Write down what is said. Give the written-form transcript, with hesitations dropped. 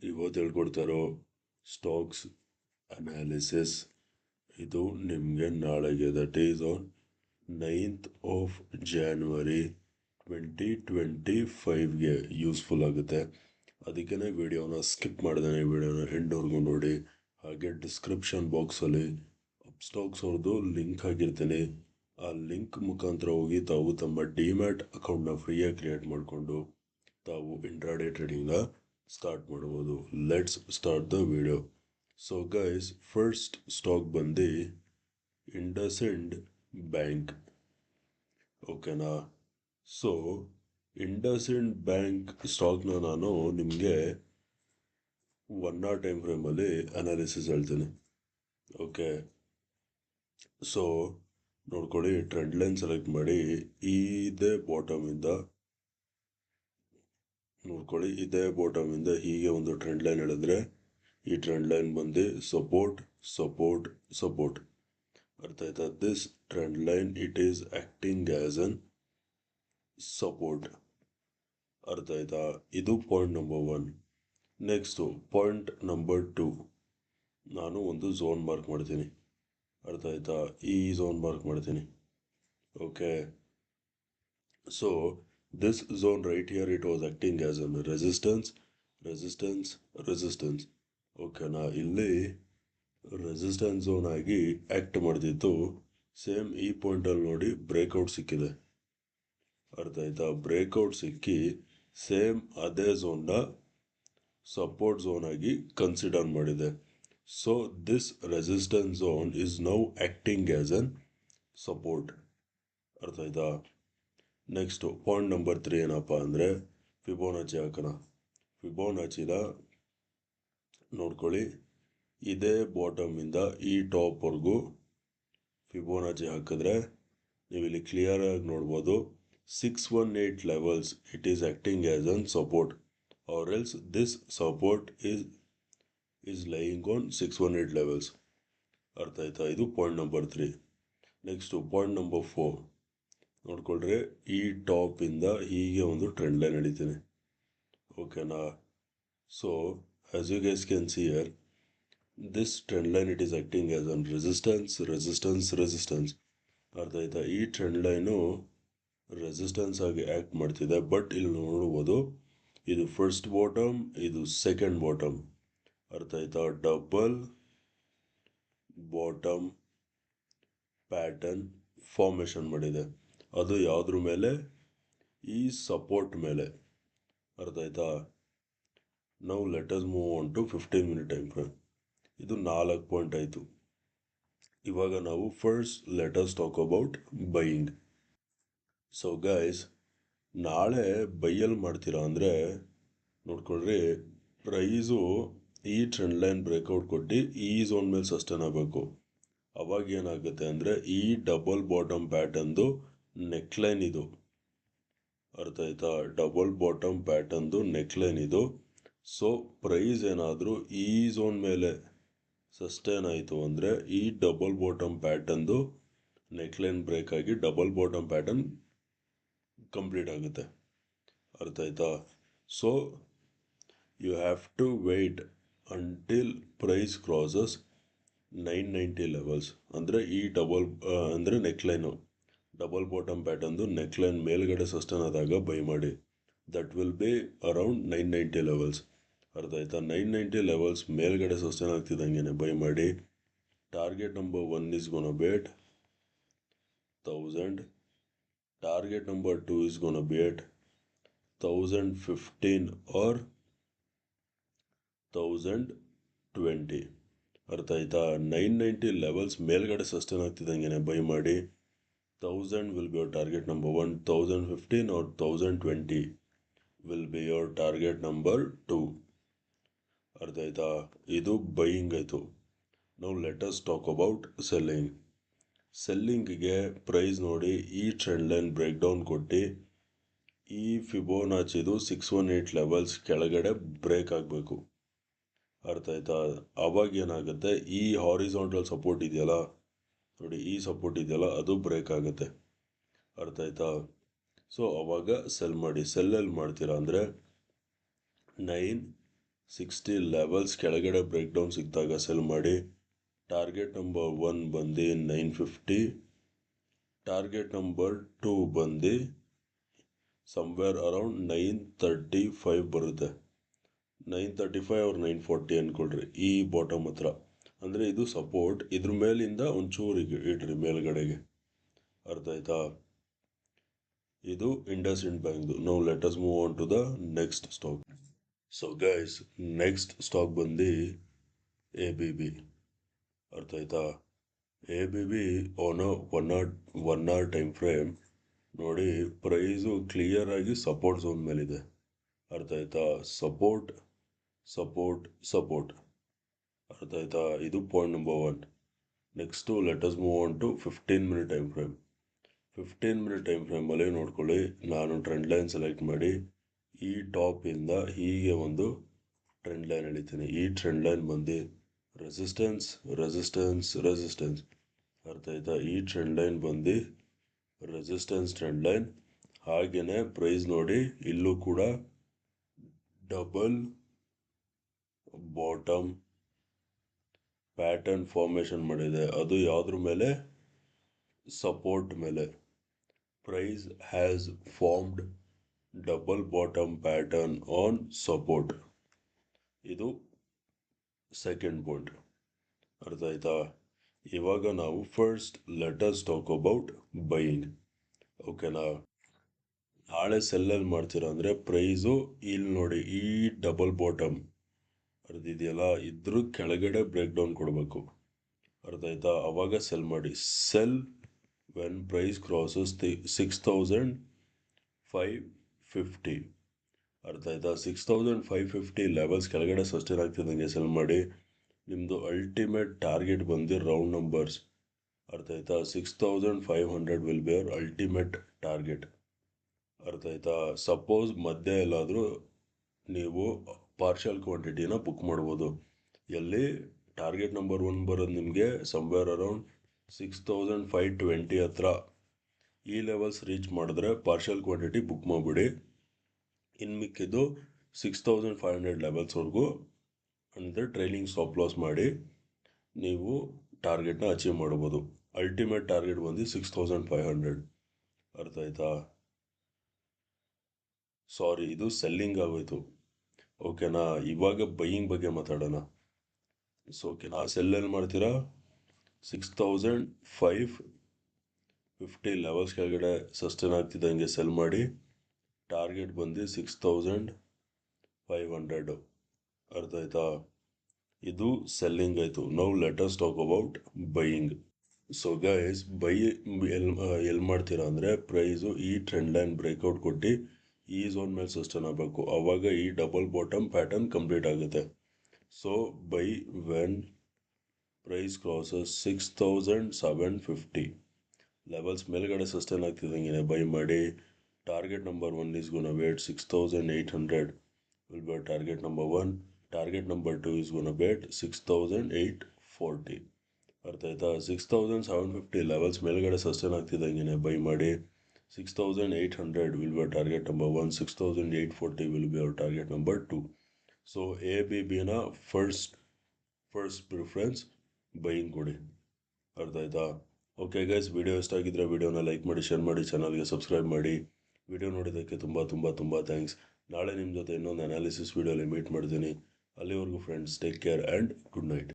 ಇವತ್ತು ಹೇಳ್ಕೊಡ್ತಾರೋ stocks analysis. ಇದು ನಿಮಗೆ ನಾಳೆಗೆ, that is on 9th of January 2025ಗೆ ಯೂಸ್ಫುಲ್ ಆಗುತ್ತೆ. ಅದಕ್ಕೇ ವಿಡಿಯೋನ ಸ್ಕಿಪ್ ಮಾಡಿದಾನೆ, ವಿಡಿಯೋನ ಎಂಡ್ವರೆಗೂ ನೋಡಿ. ಹಾಗೆ ಡಿಸ್ಕ್ರಿಪ್ಷನ್ ಬಾಕ್ಸಲ್ಲಿ ಸ್ಟಾಕ್ಸ್ ಅವ್ರದ್ದು ಲಿಂಕ್ ಹಾಕಿರ್ತೀನಿ. ಆ ಲಿಂಕ್ ಮುಖಾಂತರ ಹೋಗಿ ತಾವು ತಮ್ಮ ಡಿಮ್ಯಾಟ್ ಅಕೌಂಟ್ನ ಫ್ರೀಯಾಗಿ ಕ್ರಿಯೇಟ್ ಮಾಡಿಕೊಂಡು ತಾವು ಇಂಟ್ರಾಡೇ ಟ್ರೇಡಿಂಗ್ನ ಸ್ಟಾರ್ಟ್ ಮಾಡ್ಬೋದು. Let's start the video. So guys, first stock ಬಂದು ಇಂಡಸ್ಇಂಡ್ ಬ್ಯಾಂಕ್. ಓಕೆನಾ? ಸೊ ಇಂಡಸ್ಇಂಡ್ ಬ್ಯಾಂಕ್ ಸ್ಟಾಕ್ನ ನಾನು ನಿಮಗೆ 1 hour ಟೈಮ್ ಫ್ರೇಮಲ್ಲಿ ಅನಾಲಿಸಿಸ್ ಹೇಳ್ತೀನಿ. ಓಕೆ, ಸೊ ನೋಡ್ಕೊಳ್ಳಿ, ಟ್ರೆಂಡ್ ಲೈನ್ ಸೆಲೆಕ್ಟ್ ಮಾಡಿ. ಇದೇ ಬಾಟಮಿಂದ ನೋಡ್ಕೊಳ್ಳಿ, ಇದೇ ಬಾಟಮಿಂದ ಹೀಗೆ ಒಂದು ಟ್ರೆಂಡ್ ಲೈನ್ ಹೇಳಿದ್ರೆ ಈ ಟ್ರೆಂಡ್ ಲೈನ್ ಬಂದು ಸಪೋರ್ಟ್ ಸಪೋರ್ಟ್ ಸಪೋರ್ಟ್. ಅರ್ಥ ಆಯ್ತಾ? This trend line it is acting as an support. ಅರ್ಥ ಆಯ್ತಾ? ಇದು point number 1. Next point number 2, ನಾನು ಒಂದು ಝೋನ್ ಮಾರ್ಕ್ ಮಾಡ್ತೀನಿ. ಅರ್ಥ ಆಯ್ತಾ? ಈ ಝೋನ್ ಮಾರ್ಕ್ ಮಾಡ್ತೀನಿ. Okay, so this zone right here, it was acting as a resistance, resistance, resistance. ಓಕೆನಾ? ಇಲ್ಲಿ ರೆಸಿಸ್ಟೆನ್ಸ್ ಝೋನ್ ಆಗಿ ಆ್ಯಕ್ಟ್ ಮಾಡ್ತಿತ್ತು. ಸೇಮ್ ಈ ಪಾಯಿಂಟಲ್ಲಿ ನೋಡಿ ಬ್ರೇಕ್ಔಟ್ ಸಿಕ್ಕಿದೆ. ಅರ್ಥ ಆಯ್ತಾ? ಬ್ರೇಕ್ಔಟ್ ಸಿಕ್ಕಿ ಸೇಮ್ ಅದೇ ಝೋನ್ನ ಸಪೋರ್ಟ್ ಝೋನ್ ಆಗಿ ಕನ್ಸಿಡರ್ ಮಾಡಿದೆ. So this resistance zone is now acting as an support. ಅರ್ಥ ಆಯ್ತಾ? ನೆಕ್ಸ್ಟು ಪಾಯಿಂಟ್ ನಂಬರ್ 3 ಏನಪ್ಪ ಅಂದರೆ ಫಿಬೋನಾಚಿ ಹಾಕೋಣ. ಫಿಬೋನಾಚಿನ ನೋಡ್ಕೊಳ್ಳಿ, ಇದೇ ಬಾಟಮಿಂದ ಈ ಟಾಪ್ವರೆಗೂ ಫಿಬೋನಾಚಿ ಹಾಕಿದ್ರೆ ನೀವು ಇಲ್ಲಿ ಕ್ಲಿಯರಾಗಿ ನೋಡ್ಬೋದು 618 levels it is acting as an support, or else this support is lying on 618 levels. ಅರ್ಥ ಆಯ್ತಾ? ಇದು point number 3. Next point number 4 ನೋಡ್ಕೊಳ್ರಿ, ಈ ಟಾಪಿಂದ ಹೀಗೆ ಒಂದು ಟ್ರೆಂಡ್ ಲೈನ್ ನಡೀತೀನಿ. ಓಕೆನಾ? So as you guys can see here, this trend line it is acting as an resistance resistance resistance. ಅರ್ಥ ಆಯ್ತಾ? ಈ ಟ್ರೆಂಡ್ ಲೈನು ರೆಸಿಸ್ಟೆನ್ಸ್ ಆಗಿ ಆ್ಯಕ್ಟ್ ಮಾಡ್ತಿದೆ. ಬಟ್ ಇಲ್ಲಿ ನೋಡ್ಬೋದು, ಇದು ಫಸ್ಟ್ ಬಾಟಮ್, ಇದು ಸೆಕೆಂಡ್ ಬಾಟಮ್. ಅರ್ಥ ಆಯ್ತಾ? ಡಬಲ್ ಬಾಟಮ್ ಪ್ಯಾಟರ್ನ್ ಫಾರ್ಮೇಷನ್ ಮಾಡಿದೆ. ಅದು ಯಾವುದ್ರ ಮೇಲೆ? ಈ ಸಪೋರ್ಟ್ ಮೇಲೆ. ಅರ್ಥ ಆಯ್ತಾ? ನಾವು let us move on to 15 minute time frame. ಇದು 4 ಪಾಯಿಂಟ್ ಆಯಿತು. ಇವಾಗ ನಾವು first let us talk about buying. So guys, ನಾಳೆ ಬೈಯಲ್ಲಿ ಮಾಡ್ತೀರಾ ಅಂದರೆ ನೋಡ್ಕೊಳ್ರಿ, ಪ್ರೈಸು ಈ ಟ್ರೆಂಡ್ ಲೈನ್ ಬ್ರೇಕ್ಔಟ್ ಕೊಟ್ಟು ಈ ಝೋನ್ ಮೇಲೆ ಸಸ್ಟೇನ್ ಆಗಬೇಕು. ಅವಾಗ ಏನಾಗುತ್ತೆ ಅಂದರೆ ಈ ಡಬಲ್ ಬಾಟಮ್ ಪ್ಯಾಟರ್ನ್ದು ನೆಕ್ಲೈನ್ ಇದು. ಅರ್ಥ ಆಯ್ತಾ? ಡಬಲ್ ಬಾಟಮ್ ಪ್ಯಾಟರ್ನ್ದು ನೆಕ್ಲೈನ್ ಇದು. ಸೊ ಪ್ರೈಸ್ ಏನಾದರೂ ಈ ಝೋನ್ ಮೇಲೆ ಸಸ್ಟೇನ್ ಆಯಿತು ಅಂದರೆ ಈ ಡಬಲ್ ಬಾಟಮ್ ಪ್ಯಾಟರ್ನ್ದು ನೆಕ್ಲೈನ್ ಬ್ರೇಕ್ ಆಗಿ ಡಬಲ್ ಬಾಟಮ್ ಪ್ಯಾಟರ್ನ್ ಕಂಪ್ಲೀಟ್ ಆಗುತ್ತೆ. ಅರ್ಥ ಆಯ್ತಾ? So you have to wait until price crosses 990 levels. ಅಂದರೆ ಈ ಡಬಲ್ ಅಂದರೆ ನೆಕ್ಲೈನು ಡಬಲ್ ಬಾಟಮ್ ಪ್ಯಾಟರ್ನ್ದು ನೆಕ್ಲೈನ್ ಮೇಲ್ಗಡೆ ಸಸ್ಟೇನ್ ಆದಾಗ ಬೈ ಮಾಡಿ. That will be around 990 levels. ಅರ್ಥ ಆಯ್ತಾ? 990 ಲೆವೆಲ್ಸ್ ಮೇಲ್ಗಡೆ ಸಸ್ಟೇನ್ ಆಗ್ತಿದ್ದಂಗೆ ಬೈ ಮಾಡಿ. Target number 1 is gonna be at 1000. Target number 2 is gonna be at 1015 or 1020. ಅರ್ಥ ಆಯ್ತಾ? 990 ಲೆವೆಲ್ಸ್ ಮೇಲ್ಗಡೆ ಸಸ್ಟೇನ್ ಆಗ್ತಿದ್ದಂಗೆ ಬೈ ಮಾಡಿ. 1000 will be your target number 1, 1015 or 1020 will be your target number 2. ಅರ್ಥ ಆಯ್ತಾ? ಇದು ಬೈಯಿಂಗ್ ಆಯಿತು. ನಾವು let us talk about selling. ಸೆಲ್ಲಿಂಗಿಗೆ ಪ್ರೈಸ್ ನೋಡಿ, ಈ ಟ್ರೆಂಡ್ ಲೈನ್ ಬ್ರೇಕ್ ಡೌನ್ ಕೊಟ್ಟು ಈ ಫಿಬೋನಾಚಿದು 618 ಲೆವೆಲ್ಸ್ ಕೆಳಗಡೆ ಬ್ರೇಕ್ ಆಗಬೇಕು. ಅರ್ಥ ಆಯ್ತಾ? ಅವಾಗ ಏನಾಗುತ್ತೆ, ಈ ಹಾರಿಸಾಂಟಲ್ ಸಪೋರ್ಟ್ ಇದೆಯಲ್ಲ ನೋಡಿ, ಈ ಸಪೋರ್ಟ್ ಇದೆಯಲ್ಲ ಅದು ಬ್ರೇಕ್ ಆಗುತ್ತೆ. ಅರ್ಥ ಆಯ್ತಾ? ಸೊ ಅವಾಗ ಸೆಲ್ ಮಾಡಿ. ಸೆಲ್ಲಲ್ಲಿ ಮಾಡ್ತೀರಾ ಅಂದರೆ 9 60 ಲೆವೆಲ್ಸ್ ಕೆಳಗಡೆ ಬ್ರೇಕ್ ಡೌನ್ ಸಿಕ್ಕಿದಾಗ ಸೆಲ್ ಮಾಡಿ. ಟಾರ್ಗೆಟ್ ನಂಬರ್ 1 ಬಂದು 950, ಟಾರ್ಗೆಟ್ ನಂಬರ್ 2 ಬಂದು ಸಮ್ವೇರ್ ಅರೌಂಡ್ 935 ಬರುತ್ತೆ. 935 or 940 ಅಂದ್ಕೊಳ್ರಿ ಈ ಬಾಟಮ್ ಹತ್ರ. ಅಂದರೆ ಇದು ಸಪೋರ್ಟ್, ಇದ್ರ ಮೇಲಿಂದ ಒಂಚೂರು ಇಡ್ರಿ ಮೇಲ್ಗಡೆಗೆ. ಅರ್ಥ ಆಯ್ತಾ? ಇದು ಇಂಡಸ್ಇಂಡ್ ಬ್ಯಾಂಕ್ದು. Now let us move on to the next stock. So guys, next stock ಬಂದು ABB. ಅರ್ಥ ಆಯ್ತಾ? ABB on one hour time frame ನೋಡಿ, ಪ್ರೈಸು ಕ್ಲಿಯರ್ ಆಗಿ ಸಪೋರ್ಟ್ ಝೋನ್ ಮೇಲಿದೆ. ಅರ್ಥ ಆಯ್ತಾ? Support support support. ಅರ್ಥ ಆಯ್ತಾ? ಇದು point number 1. Next let us move on to 15 minute time frame. 15 minute time ಫ್ರೇಮಲ್ಲಿ ನೋಡ್ಕೊಳ್ಳಿ, ನಾನು ಟ್ರೆಂಡ್ ಲೈನ್ ಸೆಲೆಕ್ಟ್ ಮಾಡಿ ಈ ಟಾಪಿಂದ ಹೀಗೆ ಒಂದು ಟ್ರೆಂಡ್ ಲೈನ್ ಎಳಿತೀನಿ. ಈ ಟ್ರೆಂಡ್ ಲೈನ್ ಬಂದು ರೆಸಿಸ್ಟೆನ್ಸ್ ರೆಸಿಸ್ಟೆನ್ಸ್ ರೆಸಿಸ್ಟೆನ್ಸ್. ಅರ್ಥ ಆಯ್ತಾ? ಈ ಟ್ರೆಂಡ್ ಲೈನ್ ಬಂದು ರೆಸಿಸ್ಟೆನ್ಸ್ ಟ್ರೆಂಡ್ ಲೈನ್. ಹಾಗೆಯೇ ಪ್ರೈಸ್ ನೋಡಿ, ಇಲ್ಲೂ ಕೂಡ ಡಬಲ್ ಬಾಟಮ್ ಪ್ಯಾಟರ್ನ್ ಫಾರ್ಮೇಷನ್ ಮಾಡಿದೆ. ಅದು ಯಾವುದ್ರ ಮೇಲೆ? ಸಪೋರ್ಟ್ ಮೇಲೆ. Price has formed double bottom pattern on support. ಇದು ಸೆಕೆಂಡ್ ಪಾಯಿಂಟ್. ಅರ್ಥ ಆಯ್ತಾ? ಇವಾಗ ನಾವು first let us talk about buying. ಓಕೆನಾ? ನಾಳೆ ಸೆಲ್ಲಲ್ಲಿ ಮಾಡ್ತೀರಾ ಅಂದರೆ ಪ್ರೈಸು ಇಲ್ಲಿ ನೋಡಿ, ಈ ಡಬಲ್ ಬಾಟಮ್ ಅರ್ದಿದೆಯಲ್ಲ, ಇದ್ರ ಕೆಳಗಡೆ ಬ್ರೇಕ್ ಡೌನ್ ಕೊಡಬೇಕು. ಅರ್ಥ ಆಯ್ತಾ? ಅವಾಗ ಸೆಲ್ ಮಾಡಿ. Sell when price crosses 6550. ಅರ್ಥ ಆಯ್ತಾ? 6550 ಲೆವೆಲ್ಸ್ ಕೆಳಗಡೆ ಸಸ್ಟೈನ್ ಆಗ್ತಿದ್ದಂಗೆ ಸೆಲ್ ಮಾಡಿ. ನಿಮ್ಮದು ಅಲ್ಟಿಮೇಟ್ ಟಾರ್ಗೆಟ್ ಬಂದು ರೌಂಡ್ ನಂಬರ್ಸ್. ಅರ್ಥ ಆಯ್ತಾ? 6500 will be our ultimate target. ಅರ್ಥ ಆಯ್ತಾ? ಸಪೋಸ್ ಮಧ್ಯೆ ಎಲ್ಲಾದರೂ ನೀವು ಪಾರ್ಷಲ್ ಕ್ವಾಂಟಿಟಿನ ಬುಕ್ ಮಾಡ್ಬೋದು. ಎಲ್ಲಿ? ಟಾರ್ಗೆಟ್ ನಂಬರ್ 1 ಬರೋದು ನಿಮಗೆ ಸಮ್ವೇರ್ ಅರೌಂಡ್ 6520 ಹತ್ರ. ಈ ಲೆವೆಲ್ಸ್ ರೀಚ್ ಮಾಡಿದ್ರೆ ಪಾರ್ಷಲ್ ಕ್ವಾಂಟಿಟಿ ಬುಕ್ ಮಾಡಿಬಿಡಿ. ಇನ್ನು ಮಿಕ್ಕಿದ್ದು 6500 ಲೆವೆಲ್ಸ್ವರೆಗೂ ಅಂದರೆ ಟ್ರೈಲಿಂಗ್ ಸ್ಟಾಪ್ ಲಾಸ್ ಮಾಡಿ ನೀವು ಟಾರ್ಗೆಟ್ನ ಅಚೀವ್ ಮಾಡ್ಬೋದು. ಅಲ್ಟಿಮೇಟ್ ಟಾರ್ಗೆಟ್ ಬಂದು 6500. ಅರ್ಥ ಆಯ್ತಾ? ಸಾರಿ, ಇದು ಸೆಲ್ಲಿಂಗ್ ಆಗೋಯ್ತು. ಓಕೆನಾ? ಇವಾಗ ಬೈಯಿಂಗ್ ಬಗ್ಗೆ ಮಾತಾಡೋಣ. ಸೊ ಓಕೆನಾ, ಸೆಲ್ಲೆಲ್ಲಿ ಮಾಡ್ತೀರಾ? 6550 ಲೆವೆಲ್ಸ್ ಕೆಳಗಡೆ ಸಸ್ಟೈನ್ ಆಗ್ತಿದ್ದಂಗೆ ಸೆಲ್ ಮಾಡಿ. ಟಾರ್ಗೆಟ್ ಬಂದು 6500. ಅರ್ಥ ಆಯ್ತಾ? ಇದು ಸೆಲ್ಲಿಂಗ್ ಆಯಿತು. Now let us talk about buying. So guys, by ಎಲ್ಲಿ ಮಾಡ್ತೀರಾ ಅಂದರೆ ಪ್ರೈಸು ಈ ಟ್ರೆಂಡ್ ಲೈನ್ ಬ್ರೇಕ್ಔಟ್ ಕೊಟ್ಟು ಈ ಝೋನ್ ಮೇಲೆ ಸಸ್ಟೈನ್ ಆಗಬೇಕು. ಆವಾಗ ಈ ಡಬಲ್ ಬಾಟಮ್ ಪ್ಯಾಟರ್ನ್ ಕಂಪ್ಲೀಟ್ ಆಗುತ್ತೆ. So buy when price crosses 6750 levels ಮೇಲ್ಗಡೆ ಸಸ್ಟೈನ್ ಆಗ್ತಿದ್ದಂಗೆ ಬೈ ಮಾಡಿ. Target number 1 is gonna be at 6800 will be target number 1. Target number 2 is gonna be at 6840. ಅರ್ಥ ಆಯ್ತಾ? 6750 ಲೆವೆಲ್ಸ್ ಮೇಲ್ಗಡೆ ಸಸ್ಟೈನ್ ಆಗ್ತಿದ್ದಂಗೆ ಬೈ ಮಾಡಿ. 6800 will be target number 1. 6840 will be our target number 2. So ABBನ first preference buying ಕೊಡಿ. ಅರ್ಥ ಆಯ್ತಾ? Okay guys, video ಇಷ್ಟ ಆಗಿದ್ರೆ ವಿಡಿಯೋನ ಲೈಕ್ ಮಾಡಿ, ಶೇರ್ ಮಾಡಿ, ಚಾನಲ್ಗೆ ಸಬ್ಸ್ಕ್ರೈಬ್ ಮಾಡಿ. ವಿಡಿಯೋ ನೋಡಿದ್ದಕ್ಕೆ ತುಂಬ ತುಂಬ ತುಂಬ ಥ್ಯಾಂಕ್ಸ್. ನಾಳೆ ನಿಮ್ಮ ಜೊತೆ ಇನ್ನೊಂದು ಅನಾಲಿಸಿಸ್ ವಿಡಿಯೋಲಿ ಮೀಟ್ ಮಾಡ್ತೀನಿ. ಅಲ್ಲಿವರೆಗೂ friends, take care and good night.